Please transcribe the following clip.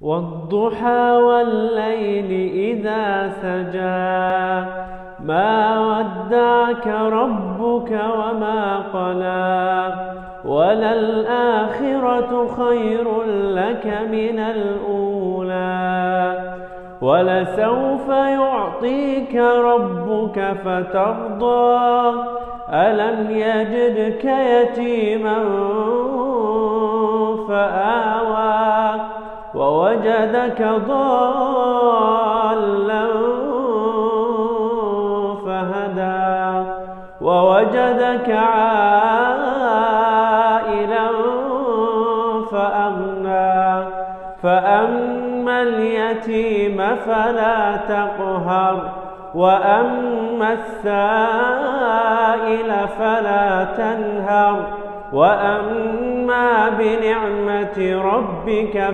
والضحى والليل إذا سجى ما ودعك ربك وما قلى وللآخرة خير لك من الأولى ولسوف يعطيك ربك فترضى ألم يجدك يتيما فآوى ووجدك ضالا فهدى ووجدك عائلا فأغنى فأما اليتيم فلا تقهر وأما السائل فلا تنهر وأما بنعمة ربك